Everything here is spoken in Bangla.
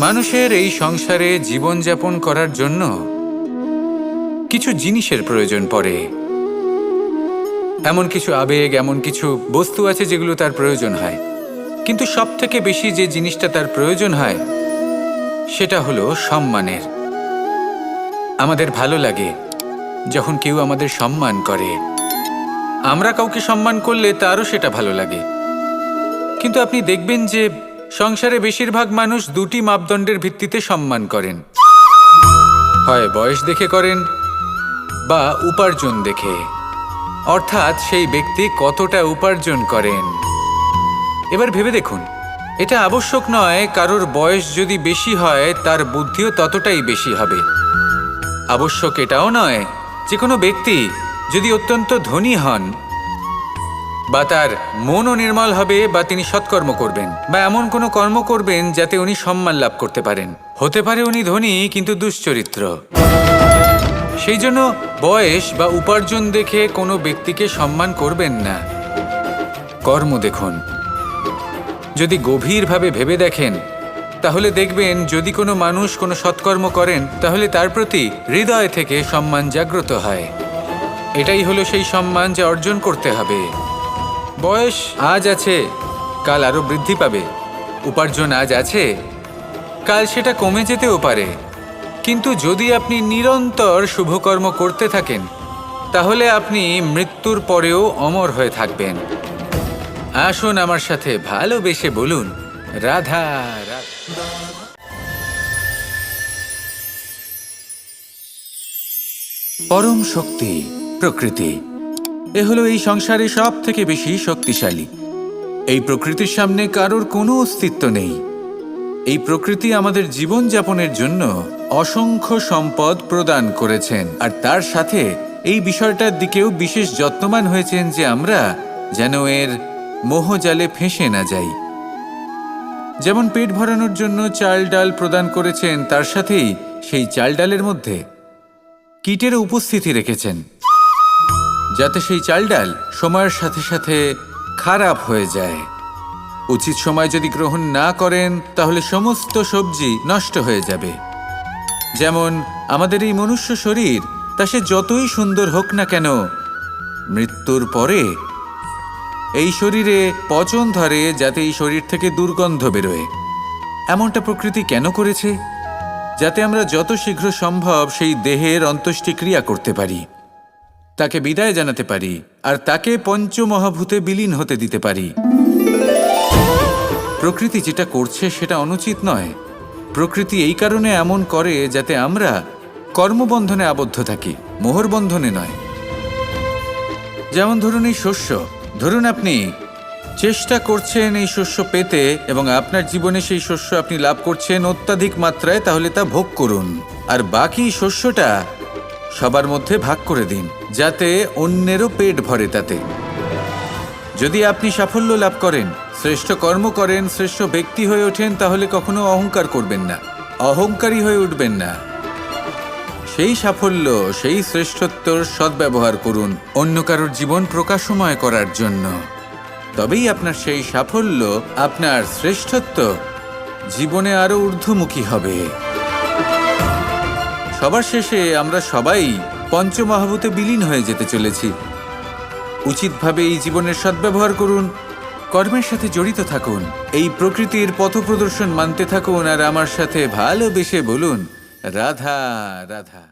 মানুষের এই সংসারে জীবনযাপন করার জন্য কিছু জিনিসের প্রয়োজন পড়ে। এমন কিছু আবেগ, এমন কিছু বস্তু আছে যেগুলো তার প্রয়োজন হয়। কিন্তু সবথেকে বেশি যে জিনিসটা তার প্রয়োজন হয় সেটা হলো সম্মানের। আমাদের ভালো লাগে যখন কেউ আমাদের সম্মান করে। আমরা কাউকে সম্মান করলে তারও সেটা ভালো লাগে। কিন্তু আপনি দেখবেন যে সংসারে বেশিরভাগ মানুষ দুটি মাপদণ্ডের ভিত্তিতে সম্মান করেন। হয় বয়স দেখে করেন বা উপার্জন দেখে, অর্থাৎ সেই ব্যক্তি কতটা উপার্জন করেন। এবার ভেবে দেখুন, এটা আবশ্যক নয় কারোর বয়স যদি বেশি হয় তার বুদ্ধিও ততটাই বেশি হবে। আবশ্যক এটাও নয় যে কোনো ব্যক্তি যদি অত্যন্ত ধনী হন বা তার মনও নির্মল হবে বা তিনি সৎকর্ম করবেন বা এমন কোনো কর্ম করবেন যাতে উনি সম্মান লাভ করতে পারেন। হতে পারে উনি ধনী কিন্তু দুশ্চরিত্র। সেই জন্য বয়স বা উপার্জন দেখে কোনো ব্যক্তিকে সম্মান করবেন না। কর্ম দেখুন। যদি গভীরভাবে ভেবে দেখেন তাহলে দেখবেন যদি কোনো মানুষ কোনো সৎকর্ম করেন তাহলে তার প্রতি হৃদয় থেকে সম্মান জাগ্রত হয়। এটাই হলো সেই সম্মান যা অর্জন করতে হবে। বয়স আজ আছে, কাল আরো বৃদ্ধি পাবে। উপার্জন আজ আছে, কাল সেটা কমে যেতেও পারে। কিন্তু যদি আপনি নিরন্তর শুভকর্ম করতে থাকেন তাহলে আপনি মৃত্যুর পরেও অমর হয়ে থাকবেন। আসুন আমার সাথে ভালোবেসে বলুন, রাধা রাধা। পরম শক্তি প্রকৃতি, এ হলো এই সংসারে সব থেকে বেশি শক্তিশালী। এই প্রকৃতির সামনে কারোর কোনো অস্তিত্ব নেই। এই প্রকৃতি আমাদের জীবনযাপনের জন্য অসংখ্য সম্পদ প্রদান করেছেন, আর তার সাথে এই বিষয়টার দিকেও বিশেষ যত্নবান হয়েছেন যে আমরা যেন এর মোহজালে ফেঁসে না যাই। যেমন পেট ভরানোর জন্য চাল ডাল প্রদান করেছেন, তার সাথেই সেই চাল ডালের মধ্যে কীটের উপস্থিতি রেখেছেন, যাতে সেই চাল ডাল সময়ের সাথে সাথে খারাপ হয়ে যায়। উচিত সময় যদি গ্রহণ না করেন তাহলে সমস্ত সবজি নষ্ট হয়ে যাবে। যেমন আমাদের এই মনুষ্য শরীর, তা সে যতই সুন্দর হোক না কেন, মৃত্যুর পরে এই শরীরে পচন ধরে, যাতে এই শরীর থেকে দুর্গন্ধ বেরোয়। এমনটা প্রকৃতি কেন করেছে? যাতে আমরা যত শীঘ্র সম্ভব সেই দেহের অন্ত্যেষ্টিক্রিয়া করতে পারি, তাকে বিদায় জানাতে পারি, আর তাকে পঞ্চমহাভূতে বিলীন হতে দিতে পারি। প্রকৃতি যেটা করছে সেটা অনুচিত নয়। প্রকৃতি এই কারণে এমন করে যাতে আমরা কর্মবন্ধনে আবদ্ধ থাকি, মোহর বন্ধনে নয়। যেমন ধরুন এই শস্য, ধরুন আপনি চেষ্টা করছেন এই শস্য পেতে এবং আপনার জীবনে সেই শস্য আপনি লাভ করছেন অত্যাধিক মাত্রায়, তাহলে তা ভোগ করুন আর বাকি শস্যটা সবার মধ্যে ভাগ করে দিন, যাতে অন্যেরও পেট ভরে তাতে। যদি আপনি সাফল্য লাভ করেন, শ্রেষ্ঠ কর্ম করেন, শ্রেষ্ঠ ব্যক্তি হয়ে ওঠেন, তাহলে কখনো অহংকার করবেন না, অহংকারী হয়ে উঠবেন না। সেই সাফল্য, সেই শ্রেষ্ঠত্বর সদ্ব্যবহার করুন অন্য কারোর জীবন প্রকাশময় করার জন্য। তবেই আপনার সেই সাফল্য, আপনার শ্রেষ্ঠত্ব জীবনে আরো ঊর্ধ্বমুখী হবে। সবার শেষে আমরা সবাই পঞ্চমহাভূতে বিলীন হয়ে যেতে চলেছি। উচিতভাবে এই জীবনের সদ্ব্যবহার করুন, কর্মের সাথে জড়িত থাকুন, এই প্রকৃতির পথপ্রদর্শন মানতে থাকুন, আর আমার সাথে ভালোবেসে বলুন, রাধা রাধা।